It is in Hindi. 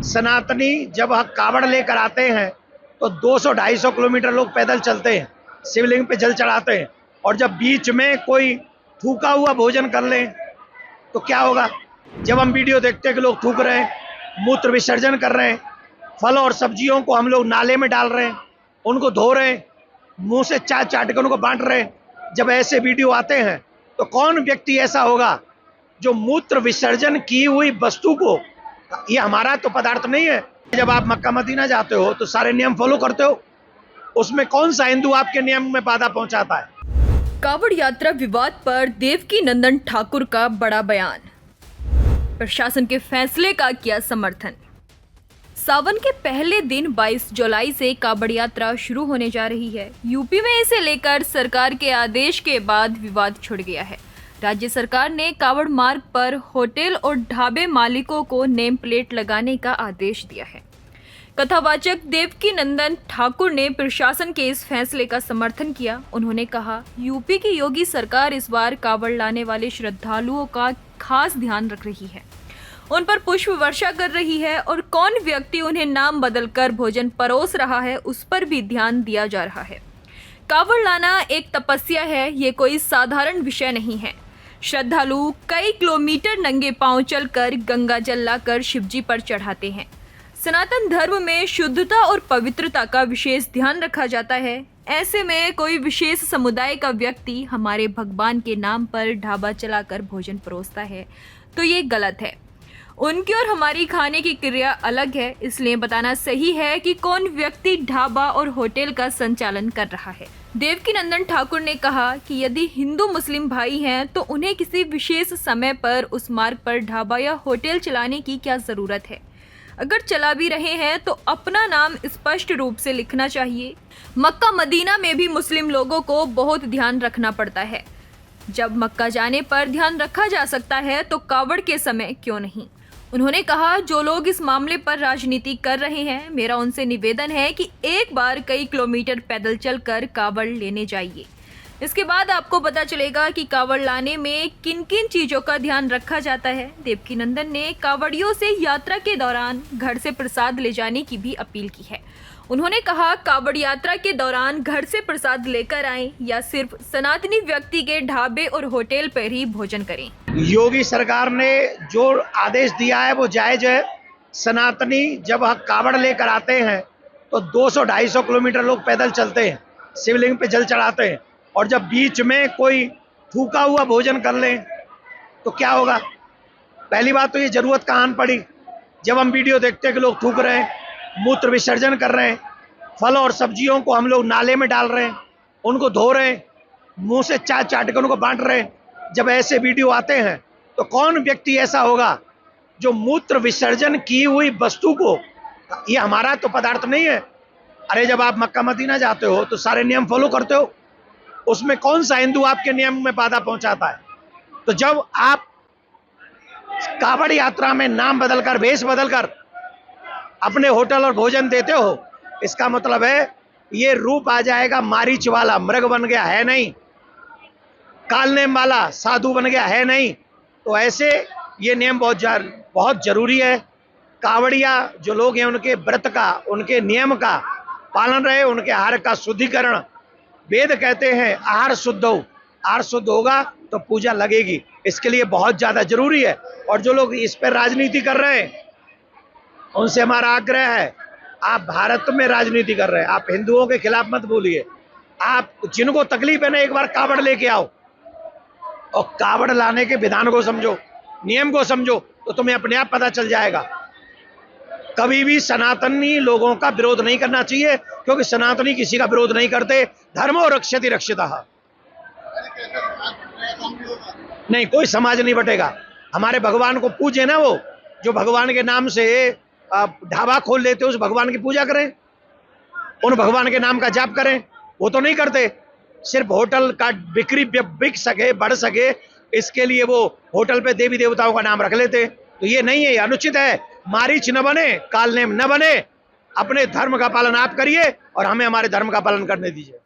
सनातनी जब कावड़ लेकर आते हैं तो 200-250 किलोमीटर लोग पैदल चलते हैं, शिवलिंग पे जल चढ़ाते हैं। और जब बीच में कोई थूका हुआ भोजन कर लें तो क्या होगा? जब हम वीडियो देखते हैं कि लोग थूक रहे हैं, मूत्र विसर्जन कर रहे हैं, फल और सब्जियों को हम लोग नाले में डाल रहे हैं, उनको धो रहे हैं, मुंह से चाट चाट कर उनको बांट रहे हैं। जब ऐसे वीडियो आते हैं तो कौन व्यक्ति ऐसा होगा जो मूत्र विसर्जन की हुई वस्तु को, ये हमारा तो पदार्थ नहीं है। जब आप मक्का मदीना जाते हो तो सारे नियम फॉलो करते हो, उसमें कौन सा हिंदू आपके नियम में बाधा पहुंचाता है? कावड़ यात्रा विवाद पर देवकीनंदन ठाकुर का बड़ा बयान, प्रशासन के फैसले का किया समर्थन। सावन के पहले दिन 22 जुलाई से कावड़ यात्रा शुरू होने जा रही है। यूपी में इसे लेकर सरकार के आदेश के बाद विवाद छिड़ गया है। राज्य सरकार ने कावड़ मार्ग पर होटल और ढाबे मालिकों को नेम प्लेट लगाने का आदेश दिया है। कथावाचक देवकीनंदन ठाकुर ने प्रशासन के इस फैसले का समर्थन किया। उन्होंने कहा, यूपी की योगी सरकार इस बार कावड़ लाने वाले श्रद्धालुओं का खास ध्यान रख रही है, उन पर पुष्प वर्षा कर रही है और कौन व्यक्ति उन्हें नाम बदलकर भोजन परोस रहा है उस पर भी ध्यान दिया जा रहा है। कावड़ लाना एक तपस्या है, ये कोई साधारण विषय नहीं है। श्रद्धालु कई किलोमीटर नंगे पांव चलकर गंगा जल लाकर शिवजी पर चढ़ाते हैं। सनातन धर्म में शुद्धता और पवित्रता का विशेष ध्यान रखा जाता है। ऐसे में कोई विशेष समुदाय का व्यक्ति हमारे भगवान के नाम पर ढाबा चलाकर भोजन परोसता है तो ये गलत है। उनकी और हमारी खाने की क्रिया अलग है, इसलिए बताना सही है कि कौन व्यक्ति ढाबा और होटल का संचालन कर रहा है। देवकीनंदन ठाकुर ने कहा कि यदि हिंदू मुस्लिम भाई हैं तो उन्हें किसी विशेष समय पर उस मार्ग पर ढाबा या होटल चलाने की क्या जरूरत है। अगर चला भी रहे हैं तो अपना नाम स्पष्ट रूप से लिखना चाहिए। मक्का मदीना में भी मुस्लिम लोगों को बहुत ध्यान रखना पड़ता है। जब मक्का जाने पर ध्यान रखा जा सकता है तो कावड़ के समय क्यों नहीं। उन्होंने कहा, जो लोग इस मामले पर राजनीति कर रहे हैं, मेरा उनसे निवेदन है कि एक बार कई किलोमीटर पैदल चलकर कावड़ लेने जाइए। इसके बाद आपको पता चलेगा कि कावड़ लाने में किन किन चीजों का ध्यान रखा जाता है। देवकीनंदन ने कावड़ियों से यात्रा के दौरान घर से प्रसाद ले जाने की भी अपील की है। उन्होंने कहा, कावड़ यात्रा के दौरान घर से प्रसाद लेकर आएं या सिर्फ सनातनी व्यक्ति के ढाबे और होटल पर ही भोजन करें। योगी सरकार ने जो आदेश दिया है वो जायज है। सनातनी जब कावड़ लेकर आते हैं तो 200-250 किलोमीटर लोग पैदल चलते हैं, शिवलिंग पे जल चढ़ाते हैं। और जब बीच में कोई थूका हुआ भोजन कर लें तो क्या होगा? पहली बात तो ये जरूरत कहाँ पड़ी? जब हम वीडियो देखते हैं कि लोग थूक रहे हैं, मूत्र विसर्जन कर रहे हैं, फल और सब्जियों को हम लोग नाले में डाल रहे हैं, उनको धो रहे हैं, मुंह से चाट चाट कर उनको बांट रहे हैं। जब ऐसे वीडियो आते हैं तो कौन व्यक्ति ऐसा होगा जो मूत्र विसर्जन की हुई वस्तु को, ये हमारा तो पदार्थ नहीं है। अरे जब आप मक्का मदीना जाते हो तो सारे नियम फॉलो करते हो, उसमें कौन सा हिंदू आपके नियम में बाधा पहुंचाता है? तो जब आप कावड़ यात्रा में नाम बदलकर, भेष बदलकर अपने होटल और भोजन देते हो, इसका मतलब है ये रूप आ जाएगा मारीच वाला, मृग बन गया है नहीं, कालनेम वाला साधु बन गया है नहीं। तो ऐसे ये नियम बहुत जरूरी है। कावड़िया जो लोग हैं उनके व्रत का, उनके नियम का पालन रहे, उनके आहार का शुद्धिकरण। वेद कहते हैं आहार शुद्ध हो, आहार शुद्ध होगा तो पूजा लगेगी। इसके लिए बहुत ज्यादा जरूरी है। और जो लोग इस पर राजनीति कर रहे हैं उनसे हमारा आग्रह है, आप भारत में राजनीति कर रहे हैं, आप हिंदुओं के खिलाफ मत बोलिए। आप जिनको तकलीफ है ना, एक बार कावड़ लेके आओ और कावड़ लाने के विधान को समझो, नियम को समझो, तो तुम्हें अपने आप पता चल जाएगा। कभी भी सनातनी लोगों का विरोध नहीं करना चाहिए, क्योंकि सनातनी किसी का विरोध नहीं करते। धर्मो रक्षति रक्षितः। नहीं, कोई समाज नहीं बटेगा। हमारे भगवान को पूजे ना, वो जो भगवान के नाम से ढाबा खोल लेते उस भगवान की पूजा करें, उन भगवान के नाम का जाप करें। वो तो नहीं करते। सिर्फ होटल का बिक्री बिक सके, बढ़ सके, इसके लिए वो होटल पे देवी देवताओं का नाम रख लेते। तो ये नहीं है, ये अनुचित है। मारीच न बने, कालनेम न बने। अपने धर्म का पालन आप करिए और हमें हमारे धर्म का पालन करने दीजिए।